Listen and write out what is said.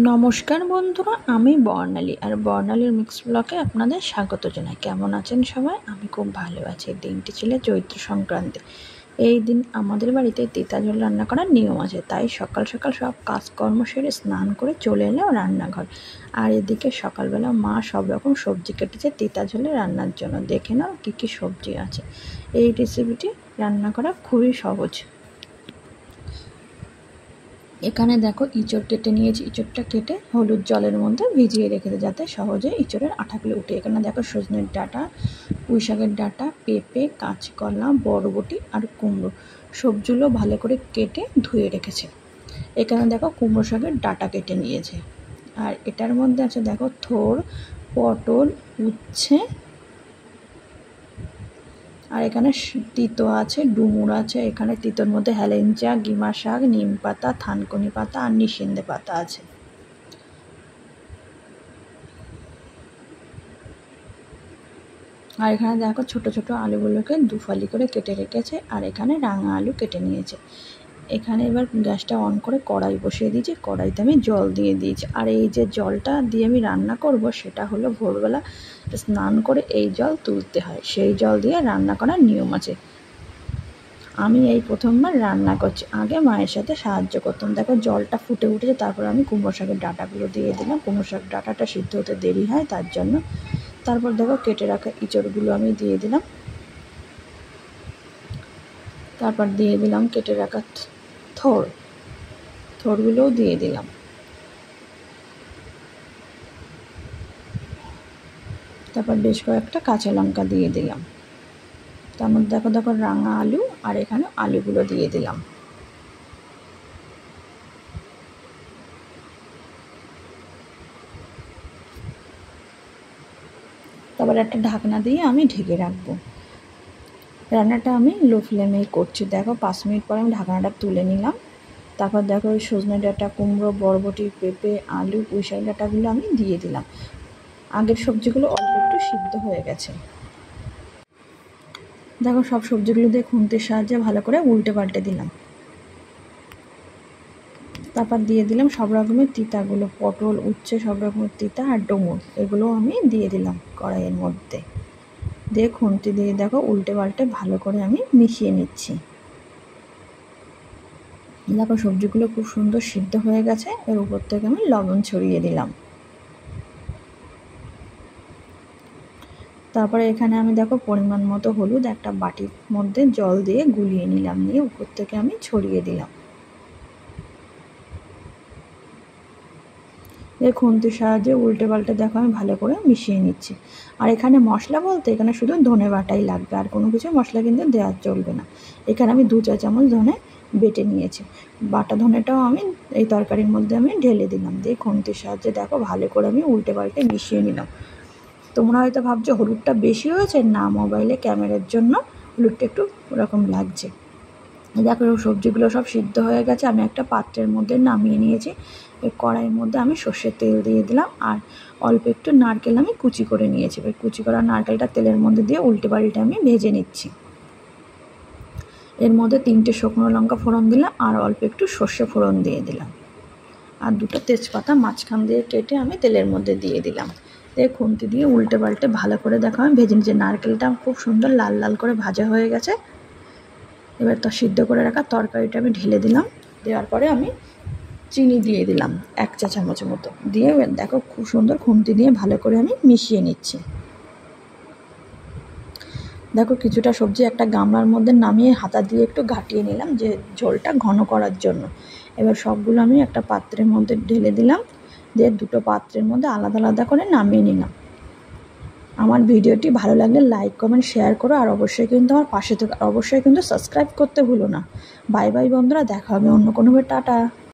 নমস্কার বন্ধুরা, আমি বর্ণালী আর বর্ণালীর মিক্স ব্লগে আপনাদের স্বাগত জানাই। কেমন আছেন সবাই? আমি খুব ভালো আছি। দিনটি ছিল চৈত্র সংক্রান্তি। এই দিন আমাদের বাড়িতে তেঁতা জল রান্না করার নিয়ম আছে, তাই সকাল সকাল সব কাজকর্ম সেরে স্নান করে চলে এলাম রান্নাঘর। আর এদিকে সকালবেলা মা সব রকম সবজি কেটেছে তেঁতা জলে রান্নার জন্য। দেখে নাও কী কী সবজি আছে। এই রেসিপিটি রান্না করা খুবই সহজ। এখানে দেখো ইঁচড় কেটে নিয়েছি। ইঁচড়টা কেটে হলুদ জলের মধ্যে ভিজিয়ে রেখেছে যাতে সহজে ইঁচড়ের আঠাগুলো উঠে। এখানে দেখো সজনের ডাঁটা, পুঁই শাকের ডাঁটা, পেঁপে, কাঁচকলা, বরবটি আর কুমড়ো সবজিগুলো ভালো করে কেটে ধুয়ে রেখেছে। এখানে দেখো কুমড়ো শাকের ডাঁটা কেটে নিয়েছে। আর এটার মধ্যে আছে দেখো থোড়, পটল, উচ্ছে, আর এখানে তিতো আছে, ডুমুর আছে। এখানে তিতোর মধ্যে হেলেঞ্চা, গিমা শাক, নিম পাতা, থানকুনি পাতা আর নিশিন্দে পাতা আছে। আর এখানে দেখো ছোট ছোট আলুগুলোকে দুফালি করে কেটে রেখেছে। আর এখানে রাঙা আলু কেটে নিয়েছে। এখানে এবার গ্যাসটা অন করে কড়াই বসিয়ে দিয়েছি। কড়াইতে আমি জল দিয়ে দিয়েছি। আর এই যে জলটা দিয়ে আমি রান্না করব সেটা হলো ভোরবেলা স্নান করে এই জল তুলতে হয়, সেই জল দিয়ে রান্না করার নিয়ম আছে। আমি এই প্রথমবার রান্না করছি, আগে মায়ের সাথে সাহায্য করতাম। দেখো জলটা ফুটে উঠেছে, তারপর আমি কুমড়ো শাকের ডাঁটাগুলো দিয়ে দিলাম। কুমড়ো শাক ডাঁটাটা সিদ্ধ হতে দেরি হয় তার জন্য। তারপর দেখো কেটে রাখা ইঁচড়গুলো আমি দিয়ে দিলাম। তারপর দিয়ে দিলাম কেটে রাখা থোড়গুলোও দিয়ে দিলাম। তারপর বেশ কয়েকটা কাঁচা লঙ্কা দিয়ে দিলাম। তার মধ্যে দেখো দেখো রাঙা আলু, আর এখানে আলুগুলো দিয়ে দিলাম। তারপর একটা ঢাকনা দিয়ে আমি ঢেকে রাখবো। রান্নাটা আমি লো ফ্লেমেই করছি। দেখো 5 মিনিট পরে আমি ঢাকনাটা তুলে নিলাম। তারপর দেখো ওই সজনে ডাঁটা, কুমড়ো, বরবটি, পেঁপে, আলু, পুঁই শাক ডাঁটাগুলো আমি দিয়ে দিলাম। আগের সবজিগুলো অল্প একটু সিদ্ধ হয়ে গেছে। দেখো সব সবজিগুলো দিয়ে খুন্তির সাহায্যে ভালো করে উল্টে পাল্টে দিলাম। তারপর দিয়ে দিলাম সব রকমের তিতাগুলো, পটল, উচ্ছে, সব রকমের তিতা আর ডুমুর, এগুলো আমি দিয়ে দিলাম কড়াইয়ের মধ্যে। দিয়ে খুন্তি দিয়ে দেখো উল্টে পাল্টে ভালো করে আমি মিশিয়ে নিচ্ছি। দেখো সবজিগুলো খুব সুন্দর সিদ্ধ হয়ে গেছে। এর উপর থেকে আমি লবণ ছড়িয়ে দিলাম। তারপরে এখানে আমি দেখো পরিমাণ মতো হলুদ একটা বাটির মধ্যে জল দিয়ে গুলিয়ে নিলাম, নিয়ে উপর থেকে আমি ছড়িয়ে দিলাম। এই খুন্তির সাহায্যে উল্টে পাল্টে দেখো আমি ভালো করে মিশিয়ে নিচ্ছি। আর এখানে মশলা বলতে এখানে শুধু ধনে বাটাই লাগবে, আর কোনো কিছু মশলা কিন্তু দেওয়া চলবে না। এখানে আমি 2 চা চামচ ধনে বেটে নিয়েছি। বাটা ধনেটাও আমি এই তরকারির মধ্যে আমি ঢেলে দিলাম। দিয়ে খুন্তির সাহায্যে দেখো ভালো করে আমি উল্টে পাল্টে মিশিয়ে নিলাম। তোমরা হয়তো ভাবছো হলুদটা বেশি হয়েছে, না, মোবাইলে ক্যামেরার জন্য হলুদটা একটু ওরকম লাগছে। দেখো সবজিগুলো সব সিদ্ধ হয়ে গেছে। আমি একটা পাত্রের মধ্যে নামিয়ে নিয়েছি। এই কড়াইয়ের মধ্যে আমি সর্ষের তেল দিয়ে দিলাম, আর অল্প একটু নারকেল আমি কুচি করে নিয়েছি। এবার কুচি করা নারকেলটা তেলের মধ্যে দিয়ে উল্টে পাল্টে আমি ভেজে নিচ্ছি। এর মধ্যে 3টে শুকনো লঙ্কা ফোড়ন দিলাম, আর অল্প একটু সর্ষে ফোড়ন দিয়ে দিলাম, আর 2টো তেজপাতা মাঝখান দিয়ে কেটে আমি তেলের মধ্যে দিয়ে দিলাম। দিয়ে খুন্তি দিয়ে উল্টে পাল্টে ভালো করে দেখো আমি ভেজে নিচ্ছি। নারকেলটা খুব সুন্দর লাল লাল করে ভাজা হয়ে গেছে। এবার তো সিদ্ধ করে রাখা তরকারিটা আমি ঢেলে দিলাম। দেওয়ার পরে আমি চিনি দিয়ে দিলাম 1 চা চামচের মতো। দিয়ে দেখো খুব সুন্দর খুন্তি দিয়ে ভালো করে আমি মিশিয়ে নিচ্ছি। দেখো কিছুটা সবজি একটা গামলার মধ্যে নামিয়ে হাতা দিয়ে একটু ঘাটিয়ে নিলাম যে ঝোলটা ঘন করার জন্য। এবার সবগুলো আমি একটা পাত্রের মধ্যে ঢেলে দিলাম। দিয়ে 2টো পাত্রের মধ্যে আলাদা আলাদা করে নামিয়ে নিলাম। আমার ভিডিওটি ভালো লাগলে লাইক, কমেন্ট, শেয়ার করো। আর অবশ্যই কিন্তু আমার পাশে থেকে অবশ্যই কিন্তু সাবস্ক্রাইব করতে ভুলো না। বাই বাই বন্ধুরা, দেখা হবে অন্য কোনো টাটা।